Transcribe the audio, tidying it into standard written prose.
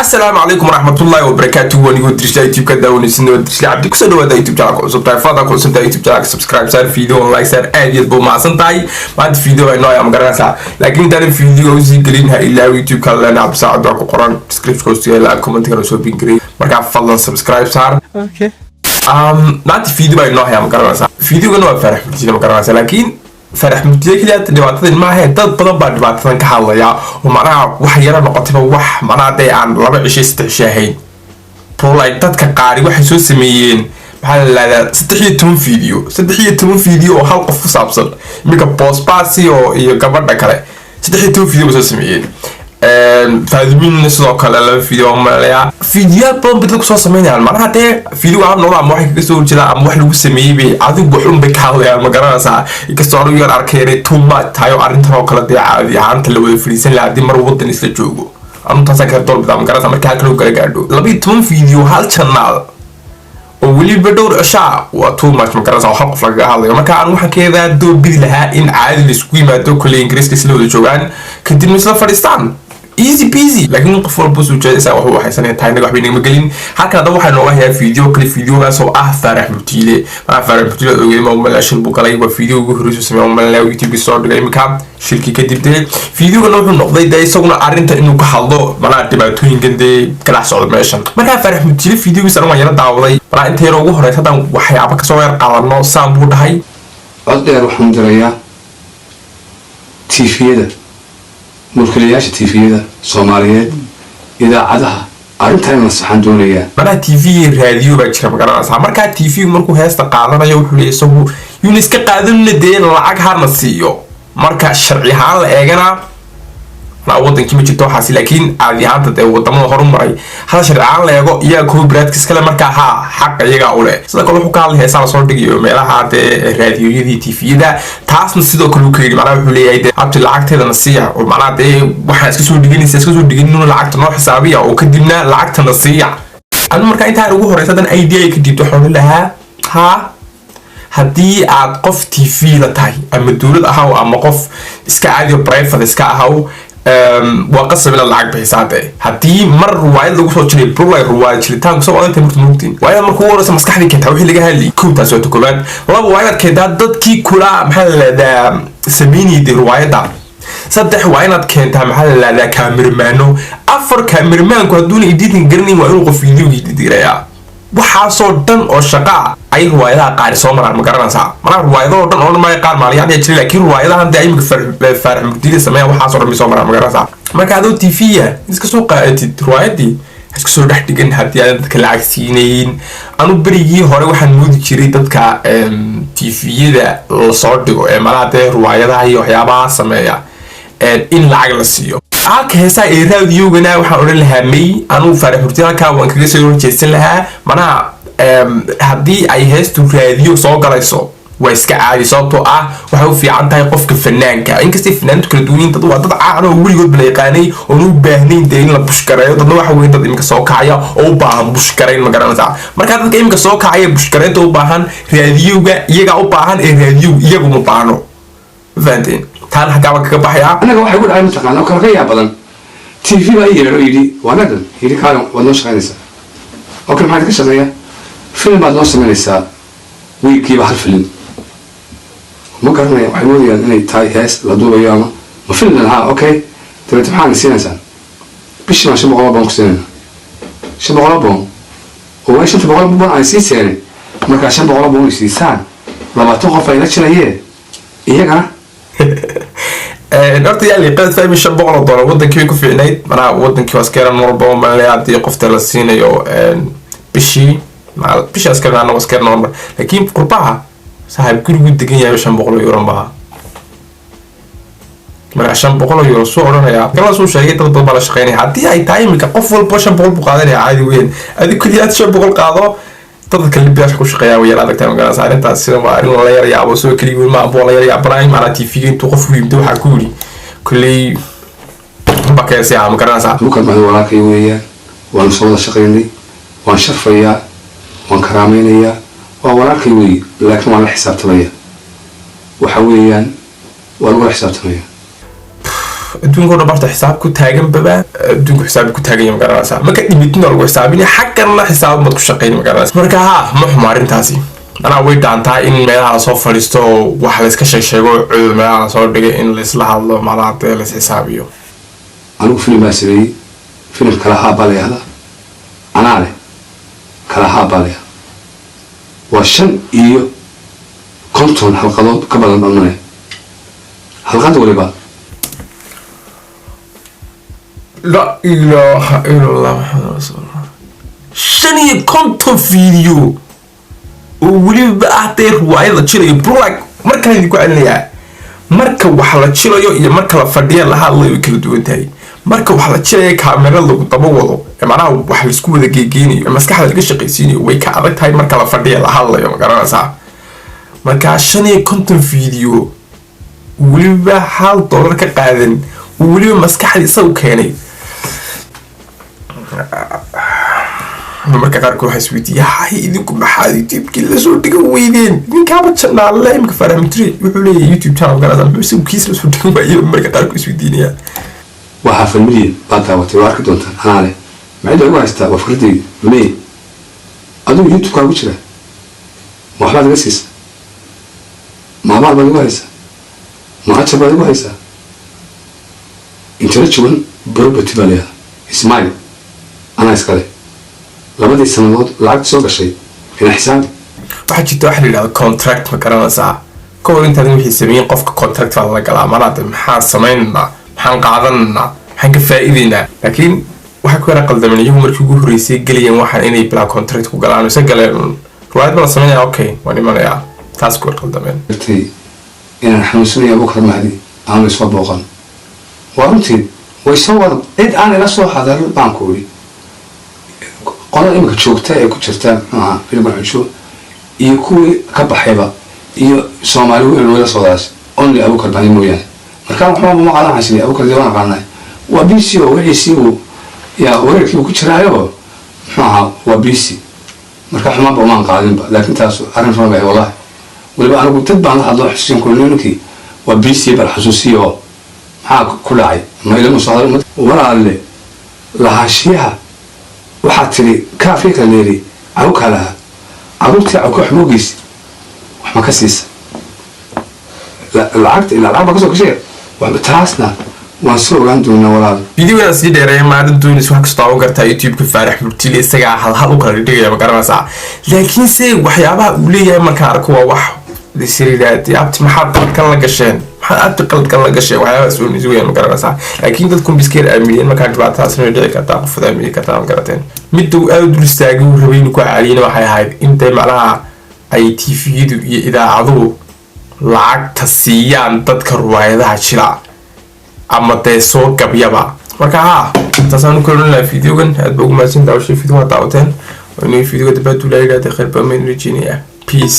السلام عليكم ورحمة الله وبركاته. ونقول درجة يوتيوب كذا ونسنو درجة عبد كسر وهذا يوتيوب channel سبسكرايب فاضل كل سنة يوتيوب channel سبسكرايب صار فيديو لايك صار أجد بو مع سنتاي ما عند فيديو إنه يا مقرنا سا لكن ده الفيديو زي قلنا إلا يوتيوب كلا أنا بساعد دعك قرآن سكريبت كوستي لا كومنت كانوا سو بينكري مركب فضل سبسكرايب صار. أوكي. ما عند فيديو إنه يا مقرنا سا فيديو كانوا فرح بتجينا مقرنا سا لكن فرح متجيك دبعتين ما هي تطلب بعد دبعتين كحلا يا ومعناها وحيرة نقطة وح معناها ده عن ربع شيء استشهين برولايتات كقاري وحسوا سميين بحال لا ستحيتهم فيديو وحلقة في صابصل ميكا بوست باسي أو يقبض كله ستحيتهم فيديو بس سميين فاهمين نسوا كلا فيديو ماليا فيديوهات بون بدك صوص سمين يعني معناها ده فيديو عم نوع موحد كسور جلا عم موحد وسميه بي عادي بحوم بكحل يعني مقرنا سا كسروا يار أركيري توما تايو أرنترو كلا ده عادي عن تلو فريسين لعدي مربوط نسل جوجو أنا تاسك هالطول بتاع مقرنا سا مركها كلو كرجعدو لبي توم فيديو هالشنال واللي بدور أشياء وطول ما مقرنا سا وحلق فلقة هذا ما كان واحد كذا دو بدلها إن عادي السكوي ما دو كل إنجليز كسلو الجوان كنت مثل فريستان easy peasy لكن قفل بوس وجالسة وهو حسنا تاينا وحبينا مقلين هكذا واحد نوعه هي فيديو كل فيديو بس هو فرح مبتيلة فرح مبتيلة ويما وملا شل بقلاي وفيديو وهرج وسمع وملا يوتيوب يصور دقاي مكان شركة كتير فيديو كنا نحن نقضي ده يسوون أرنت إنه كحلو ملا تبعتوين جندي كلاس على ماشان ما كان فرح مبتيلة فيديو يسوون ما يرد عوضي ملا أنت يروحوا هراي هذا وحي عبك سوير قالنا سامبود هاي أصدق أروح مدرية تيفيده ملكياش تيفيده سوماليات إذا عدها أرنتها نصحان دونية منا تيفي راديو بكرة مقرنا سا مركا تيفي مركو هيستا قادنا يوحولي يسوه يونسكا قادن ندين لعاق هارنسيو مركا الشرعي هان لأيغانا لا ودن كيما جيتو حاسي لكن عادي هانتا دي ودامو هورم مرأي هذا شرعي هان لأيغو إيا كوي براد كسكالا مركا ها حق إيغا أولي سيدا كلو حقال هيسا لصور ديگيو ميلا هاتي راديو يدي تيفي دا تاس نسيدو كلو كريد معناه وحولي ايدي عبت لعاق تيدا نسيح ومعناه دي وحا اسكسو ديگين لعاق تنو حسابية وكدبنا لعاق تنسيح أنا مركا إنتها رغو هوري سادان أيديا يكدبتو حول لها ها haddii aad qof TV la tahay ama dawlad ahaw ama qof iska caadi oo private iska ahaw waa qasab in lacag bixisaade haddii mar ruwaayad lagu soo jiray ruwaayad jiritaan soo wada inta murtiin waayad markuu waraysa maskaxdii keenta wixii laga hadlay koobtaas oo tokobaad laba waayad keenta dadkii kula maxaa la leedaa sameynayay ruwaayada saddex waa inaad keentaa maxaa la leedaa cameraman afar cameraman ku hadduu editing garnin waa inuu qof video editirayaa waxaasoo dhan oo shaqa ay ruwaayadaha qaar soo maraan ma garanaysaa markaa ruwaayadoo dhan oo dhan qaar maaliyaan ay jiray laakiin ruwaayadahan ay imika farx mugdiida sameeya waxaasoo dhan soo maraan ma garanaysaa marka adoo TV-ya iska soo qaatid ruwaayadii iska soo dhex dhigan haddii aad dadka lacag siinayn anu berigii hore waxaan moodi jiray dadka TV-yada la soo dhigo ee malaha ruwaayadaha iyo waxyaabaha sameeya in lacag la siiyo halka heesaa ee raadiyogana waxaan oran lahaa may anuu farx murti halkaa waan kaga soo horjeesan lahaa manaha haddii ay heestu raadiyo soo galayso waa iska caadi sababtoo ah waxay u fiican tahay qofka fanaanka inkastay fanaantu kala duwan dad waa dad caan oo weligood bala yaqaanay oo u baahnayn in la bushkareeyo dadna waxa weeye dad imika soo kacaya oo u baahan bushkareyn ma garanaysaa marka dadka imika soo kacaya bushkareynta u baahan raadiyoga iyaga u baahan ee raadiyo iyagu ma baahno fahanteen taan xagga kaga baxaya anaga waxay u dhahay mataqaan oo kala yaa badan TV baa yeero yiri wanadan yiri kaalan wadno shaqaynaysa oo kale maxay ka shaqeeyaa film baad noo sameynaysaa wiilkiiba hal film ma garanaya waxay moodayaan inay tahay hees la duubayo ama ma film lahaa okay dabeetana maxaa siinaysaa bishii ma 500 baan ku siinayna 500 baan oo way 500 baan ay sii seenay marka 500 baan ay siisaan 20 qof ay la jirayeen iyagana horta yaa liiqad fahmi $500 wadankii ku fiicnayd mana wadankii waskeeran walba ma leeyahay qofta la siinayo bishii askari ana askari normal laakiin qurbaha saaxiib gurigu degan yahay €500 baha marka €500 soo oranaya kala soo sheegay dad badan la shaqeynay haddii ay tahay imika qof walba $500 buu qaadanaya caadi weyn adiga kaliyaad $500 qaado dadka libiyaasha ku shaqeeya way yaraad agtaa magaala saarintaas sida waa arin la yaryaabo soo kaliya ma boo la yaryaabo Ibrahim ala TV intuu qof yimid waxa ku yiri kulay bakeesi ama garanaysa bukan ma walaakay weeyaan waan soo wada shaqeynay waan sharfayaa waan karaameynaya waa walaakay weey laakiin waan la xisaabtamaya waxa weeyaan waan uga xisaabtamaya adduunka oo barta xisaab ku taagan baba adduunka xisaab ku taagan magaranaysa marka dhibidna lagu xisaabin xaqana xisaab mad ku shaqeyn magaranaysa marka ma xumaarintaasi ana way dhaantaa in meelaha soo fadhiisto wax la iska sheego cudud meelaha soo dhigay in la isla hadlo malaha la xisaabiyo anigu film baa sameeyey film kala haabalaya anaa leh kala haabalaya waa 5 iyo 50 halqadood ka badan dhammaan halqad waliba la ilaha illallah muhammad rasulullah 5 iyo 50 video oo waliba ahtay ruwaayada jiray bro marka idinku celinayaa marka wax la jilayo iyo marka la fadhiyo la hadlayo kala duwan tahay marka wax la jilayo kamerada lagu daba wado macnaha wax la isku wada geegeenayo maskaxda laga shaqaysiinayo way ka adag tahay marka la fadhiyo la hadlayo magaranaysa marka 5 iyo 50 video waliba $1 ka qaadan waliba maskaxdiisa u keenay marka qaarkood waxay isweydiiyay idinku maxaad youtube-kii la soo dhigan weydeen ninkaaba channel la imka faramitri wuxuu leeyahay youtube channel garaasan muxuu kiis la soo dhigan waayo marka qaarkood isweydiinaya waxa family baata wati waa arki doontaan hanaale macid ugu haystaa waa fikradi lumey aduu youtube ka ugu jira waxba laga siisa maamaal baa ugu haysa maacha baa ugu haysa intellectual property baa leeyahay ismail ana iskale labadii sanadood lacag soo gashay in xisaab waxa jirta wax la yiraahdo contract ma garanaysaa ka hor intaad wixii sameeyeen qofka contract baa la galaa maanta maxaa sameeynaa maxaan qaadanaa maxaan ka faa'iideynaa laakiin waxa ku yara qaldaman iyagu markii ugu horeysay galiyeen waxaan inay bila contract ku galaan isa galeen ruwaayad baa sameeyaa okay waan imanayaa taas ku qaldameen inaan xanuunsanayo bukar mahdi aan soo booqan waa runtii way soo wada cid aan ila soo hadal baan ku wili qolada imika joogta ee ku jirta filma xusho iyo kuwii ka baxayba iyo Soomaali weyn wada soodaas only Abu Bakar bani mooyaan marka waxba ma qaadan xasili Abu Bakar diiwaan qaadnay waa BC oo wixii uu ya wareerkii ku jiraayo waa BC marka xuma ba ma qaadinba laakiin taas arin fara bay wallahi waliba anigu dad baan la hadlo xuseen kulliinkii waa BC bal xasuusiyo maxaa ku dhacay ma ilmo soo walaale lahashiyaha waxaa tiri kaafika leeri aw kala عروتي أو كحموجيس وما كسيس العقد العقد بقصه كشيء وبتراسنا وانسو عندنا ولا فيديو أنا سيد رأي ما عندو نسوا كستاو قرتا يوتيوب كفارح مرتلي استجع هل وكرر دقيقة بقرنا ساعة لكن سي وحيابها أولية مكاركوا وح لسيريات يابت محط كان لقشين محط كان لقشين وحيابها سوون نزوية مقرنا ساعة لكن تدكم بسكير أمين مكان جبات تاسن رجع كتاب فذا أمين كتاب قرتين مدو أودر استاجو ربينكوا علينا وحيا هاي أنت معنا أي تي فيديو إذا عضو lacagta siiyaan dadka ruwaayadaha jira ama soo gabyaba marka taasaan ku leeyahay fiidiyogan aad baa ugu mahadsantahay video waa daawateen oo inuu fiidiyoga dibadda u leeyahay khayr baa meen rajinaya peace